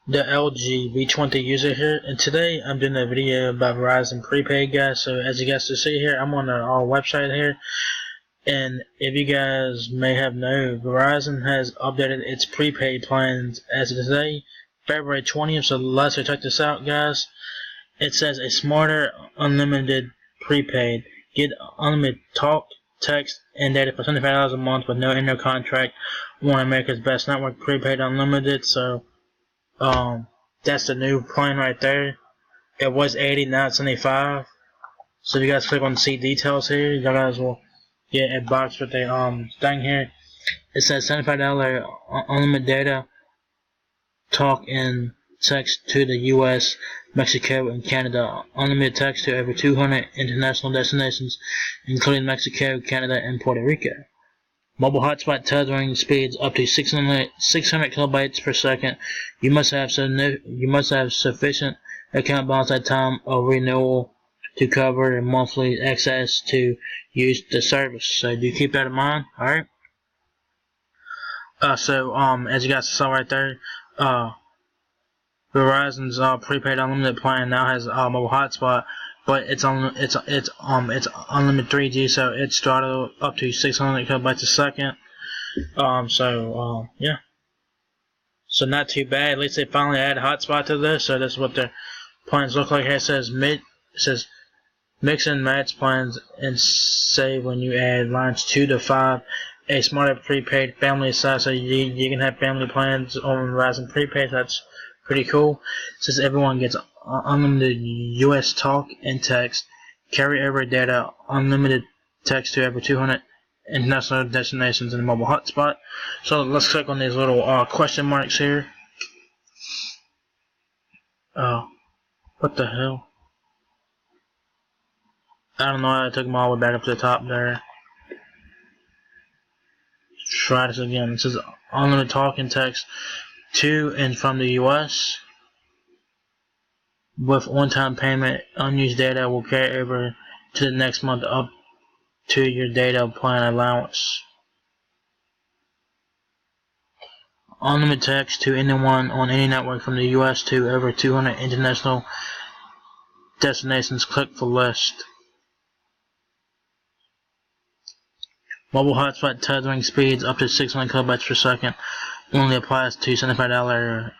the LG V20 user here, and today I'm doing a video about Verizon Prepaid, guys. So as you guys can see here, I'm on our website here, and if you guys may have known, Verizon has updated its prepaid plans as of today, February 20th. So let's check this out, guys. It says a smarter unlimited prepaid. Get unlimited talk, text, and data for $75 a month with no annual contract. One of America's best network, prepaid unlimited. So that's the new plan right there. It was 80, now it's 75. So if you guys click on see details here, you guys will get a box with a thing here. It says $75 unlimited data, talk, and text to the US, Mexico, and Canada. Unlimited text to over 200 international destinations, including Mexico, Canada, and Puerto Rico. Mobile hotspot tethering speeds up to 600 kilobytes per second. You must have sufficient account balance at time of renewal to cover monthly access to use the service. So do keep that in mind. All right. As you guys saw right there, Verizon's prepaid unlimited plan now has mobile hotspot, but it's unlimited 3G, so it's throttled up to 600 kilobytes a second. Yeah. So not too bad. At least they finally added hotspot to this. So this is what their plans look like. Here it says mix and match plans and save when you add lines 2 to 5. A smarter prepaid family size, so you can have family plans on Verizon Prepaid. That's pretty cool. It says everyone gets unlimited US talk and text, carry over data, unlimited text to over 200 international destinations in the mobile hotspot. So let's click on these little question marks here. What the hell? I don't know, I took them all the way back up to the top there. Let's try this again. It says unlimited talk and text to and from the US. With one-time payment, unused data will carry over to the next month up to your data plan allowance. Unlimited text to anyone on any network from the US to over 200 international destinations. Click for list. Mobile hotspot tethering speeds up to 600 kilobytes per second. Only applies to $75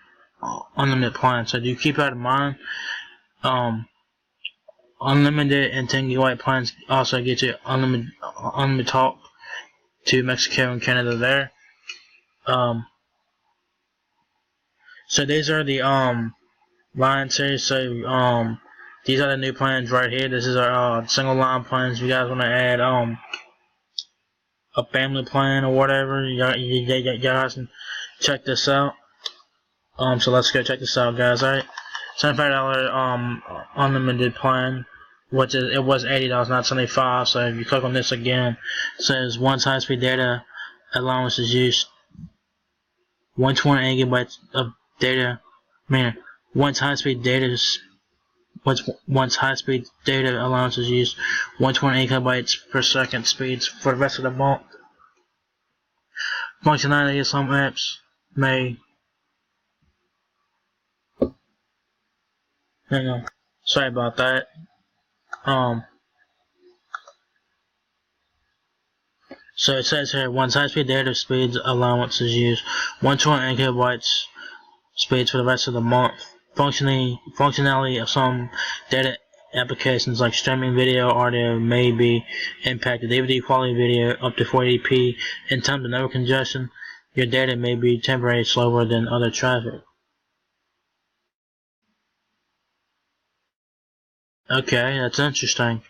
unlimited plan. So do keep that in mind. Unlimited and 10 gigabyte plans also get you unlimited talk to Mexico and Canada there. So these are the lines here. So these are the new plans right here. This is our single line plans. If you guys want to add a family plan or whatever, you guys can check this out. So let's go check this out, guys. Alright, $75 unlimited plan, which is, it was $80, not $75. So if you click on this again, it says once high-speed data allowance is used, 120 gigabytes of data. Once high-speed data allowance is used, 128 kilobytes per second speeds for the rest of the month. Functionality of some apps may. Hang on. Sorry about that. So it says here, once high-speed data speeds allowance is used, 128 kilobytes speeds for the rest of the month. Functionality of some data applications like streaming video audio may be impacted. DVD quality video up to 480p. In terms of network congestion, your data may be temporarily slower than other traffic. Okay, that's interesting.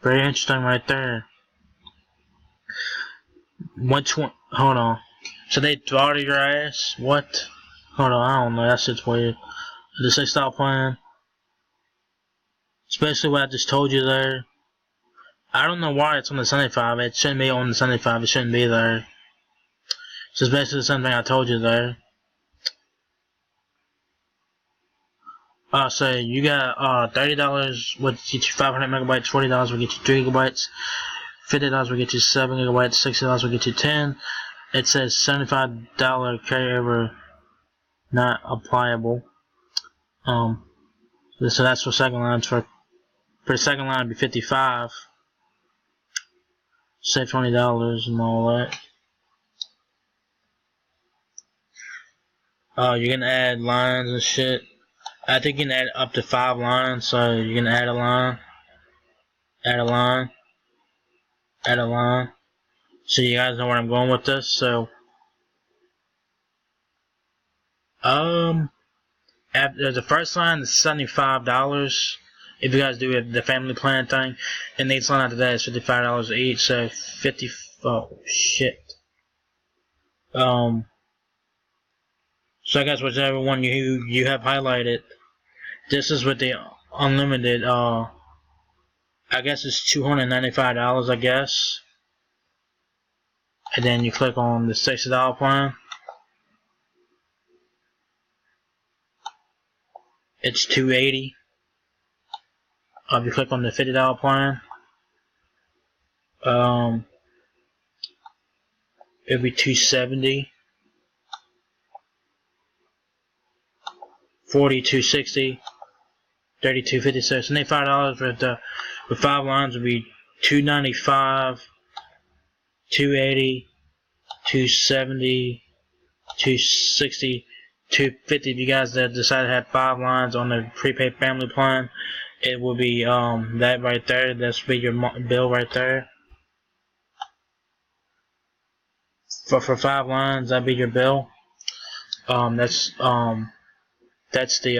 Very interesting right there. Hold on. So they throttle your ass? What? Hold on, I don't know. That shit's weird. Did they say stop playing? Especially what I just told you there. I don't know why it's on the 75. It shouldn't be on the 75. It shouldn't be there. So it's basically the same thing I told you there. So you got $30 would get you 500 megabytes, $40 will get you 3 gigabytes, $50 will get you 7 gigabytes, $60 will get you 10. It says $75 carryover not applicable. So that's for second lines. For the second line, it'd be 55. Save $20 and all that. You can add lines and shit. I think you can add up to 5 lines, so you can add a line, add a line, add a line. So you guys know where I'm going with this. So, after the first line is $75 if you guys do the family plan thing, and the next line after that is $55 each. So 50. Oh shit. So I guess whichever one you have highlighted, this is with the unlimited. I guess it's $295. I guess, and then you click on the $60 plan. It's $280. If you click on the $50 plan, it'll be $270. 4260, 3256, and $5 with 5 lines would be $295, $280, $270, $260, $250. If you guys decide to have 5 lines on the prepaid family plan, it will be that right there. That's be your bill right there. For 5 lines, that'd be your bill. That's the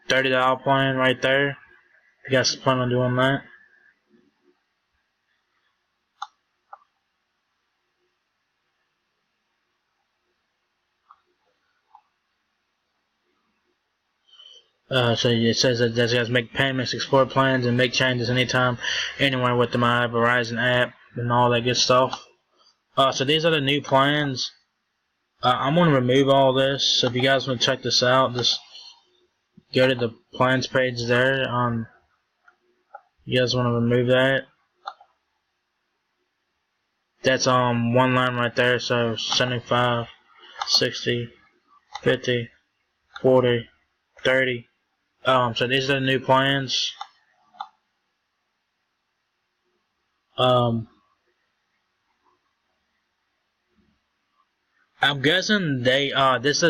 $30 plan right there. If you guys plan on doing that. So it says that you guys make payments, explore plans, and make changes anytime, anywhere with the My Verizon app and all that good stuff. So these are the new plans. I'm going to remove all this. So if you guys want to check this out, just go to the plans page there. You guys want to remove that. That's one line right there. So 75, 60, 50, 40, 30. So these are the new plans. I'm guessing they this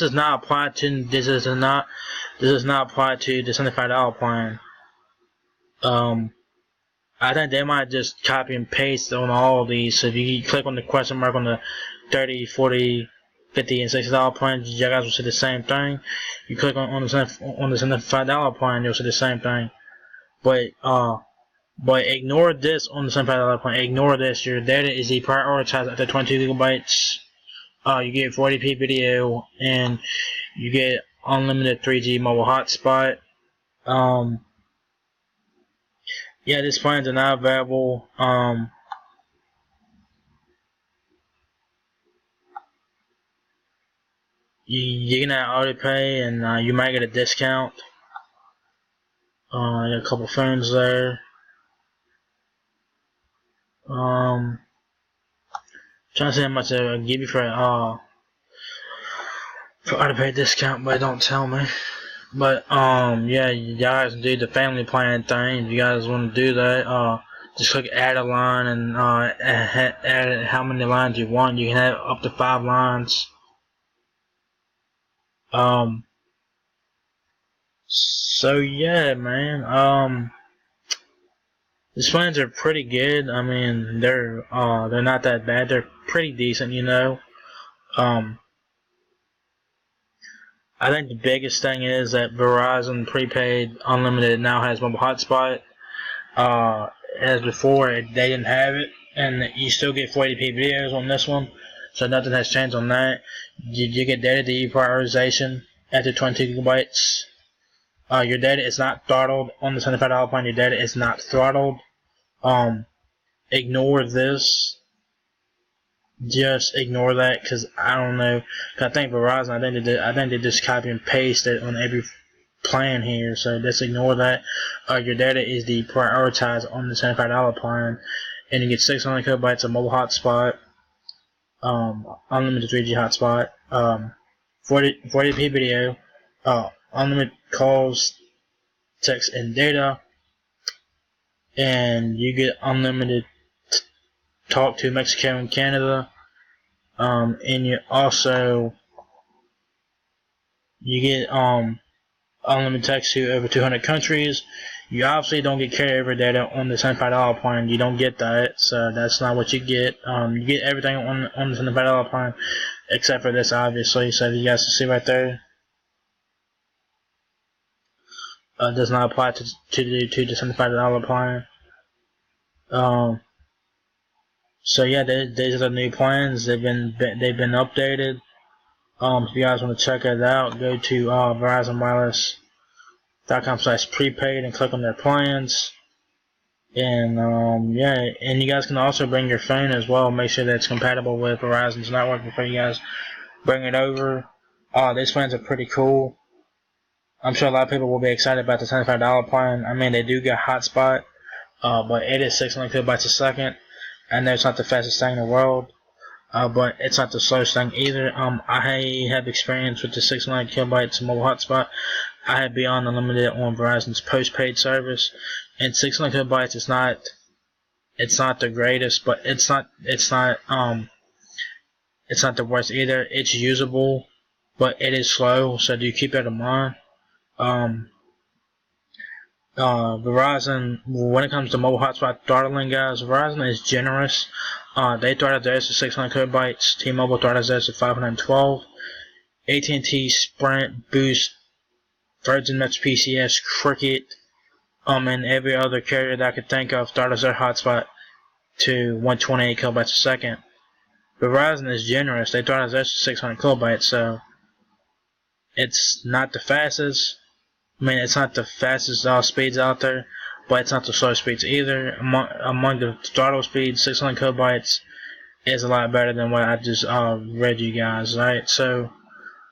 is not applied to this is not applied to the $75 plan. I think they might just copy and paste on all of these. So if you click on the question mark on the 30, 40, 50, and $60 plan, you guys will see the same thing. You click on the $75 plan, you'll see the same thing. But ignore this on the $75 plan. Ignore this. Your data is deprioritized after 22 gigabytes. You get 40p video, and you get unlimited 3G mobile hotspot. Yeah, these plans are not available. You can auto pay, and you might get a discount. I got a couple phones there. Trying to see how much I give you for auto pay discount, but don't tell me. But yeah, you guys do the family plan thing. If you guys want to do that, just click add a line and add how many lines you want. You can have up to 5 lines. So yeah, man. These plans are pretty good. I mean, they're not that bad. They're pretty decent, you know. I think the biggest thing is that Verizon Prepaid Unlimited now has mobile hotspot. As before, they didn't have it, and you still get 480p videos on this one, so nothing has changed on that. You get data deprioritization after 22 gigabytes. Your data is not throttled on the $75 plan. Your data is not throttled. Ignore this. Just ignore that, because I don't know. I think Verizon, I think they just copy and paste it on every plan here. So just ignore that. Your data is deprioritized on the $75 plan, and you get 600 kilobytes of mobile hotspot, unlimited 3G hotspot. 40p video, unlimited calls, text, and data, and you get unlimited talk to Mexico and Canada, and you get unlimited text to over 200 countries. You obviously don't get carryover data on the $75 plan. You don't get that, so that's not what you get. You get everything on the $75 plan except for this, obviously. So you guys can see right there, does not apply to the $75 plan. So yeah, these are the new plans. They've been updated. If you guys want to check it out, go to VerizonWireless.com/prepaid and click on their plans. And yeah, and you guys can also bring your phone as well. Make sure that it's compatible with Verizon's network before you guys bring it over. These plans are pretty cool. I'm sure a lot of people will be excited about the $75 plan. I mean, they do get Hotspot, but it is 600 kilobytes a second. I know it's not the fastest thing in the world, but it's not the slowest thing either. I have experience with the 600 kilobytes mobile hotspot. I have Beyond Unlimited on Verizon's postpaid service, and 600 kilobytes is not the greatest, but it's not the worst either. It's usable, but it is slow, so do keep that in mind. Verizon, when it comes to mobile hotspot throttling, guys, Verizon is generous. They throttled theirs to 600 kilobytes. T-Mobile throttled theirs to 512. AT&T, Sprint, Boost, Virgin Mesh PCS, Cricket, and every other carrier that I could think of throttles their hotspot to 128 kilobytes a second. Verizon is generous. They throttled theirs to 600 kilobytes, so it's not the fastest. I mean, it's not the fastest speeds out there, but it's not the slow speeds either. Among the throttle speeds, 600 kilobytes is a lot better than what I just read you guys, right? So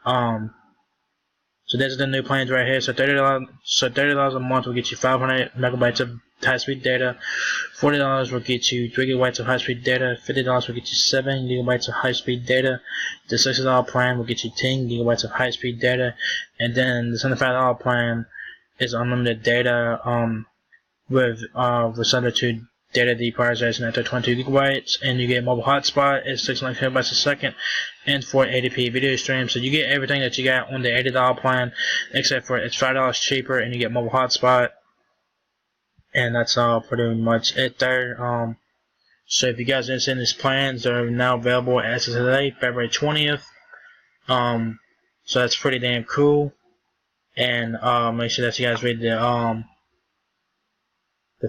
these are the new plans right here. So $30 a month will get you 500 megabytes of high-speed data. $40 will get you 3 gigabytes of high-speed data. $50 will get you 7 gigabytes of high-speed data. The $60 plan will get you 10 gigabytes of high-speed data. And then the $75 plan is unlimited data with substitute data deprioritization after 22 gigabytes, and you get mobile hotspot is 600 kilobytes a second, and 480p video stream. So you get everything that you got on the $80 plan, except for it's $5 cheaper, and you get mobile hotspot. And that's all pretty much it there. So if you guys are interested in these plans, they're now available as of today, February 20th. So that's pretty damn cool. And make sure that you guys read the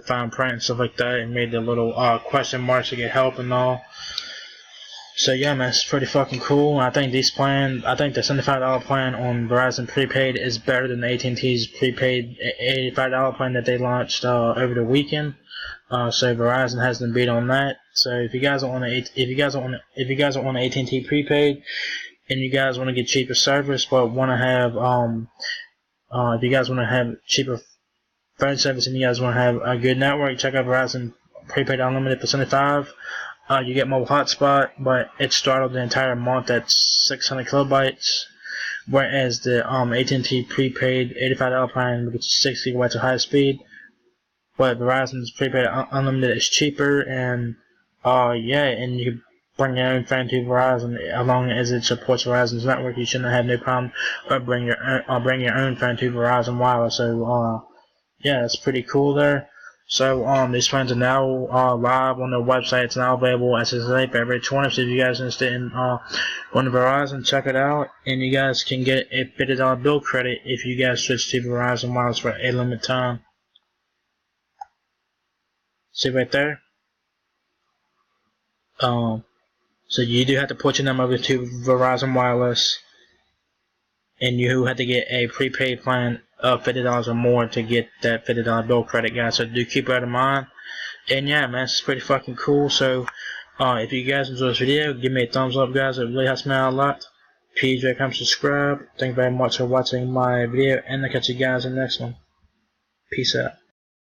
fine print and stuff like that, and read the little question marks to get help and all. So yeah, man, it's pretty fucking cool. I think the $75 plan on Verizon Prepaid is better than AT&T's prepaid $85 plan that they launched over the weekend. So Verizon has them beat on that. So if you guys are on AT&T Prepaid and you guys want to get cheaper service but want to have if you guys want to have cheaper phone service and you guys want to have a good network, check out Verizon Prepaid Unlimited for $75. You get mobile hotspot, but it's throttled the entire month at 600 kilobytes, whereas the AT&T prepaid $85 plan will get you 6 gigabytes of high speed. But Verizon's prepaid unlimited is cheaper, and yeah, and you can bring your own phone to Verizon as long as it supports Verizon's network. You shouldn't have no problem bring your own phone to Verizon Wireless. So yeah, it's pretty cool there. So these plans are now live on their website. It's now available as of today, February 20th. So if you guys are interested in going to Verizon, check it out, and you guys can get a $50 bill credit if you guys switch to Verizon Wireless for a limited time. See right there. So you do have to put your number over to Verizon Wireless, and you have to get a prepaid plan of $50 or more to get that $50 bill credit, guys. So do keep that in mind. And yeah, man, it's pretty fucking cool. So if you guys enjoyed this video, give me a thumbs up, guys. It really helps me out a lot. Please like, comment, subscribe. Thank you very much for watching my video, and I'll catch you guys in the next one. Peace out.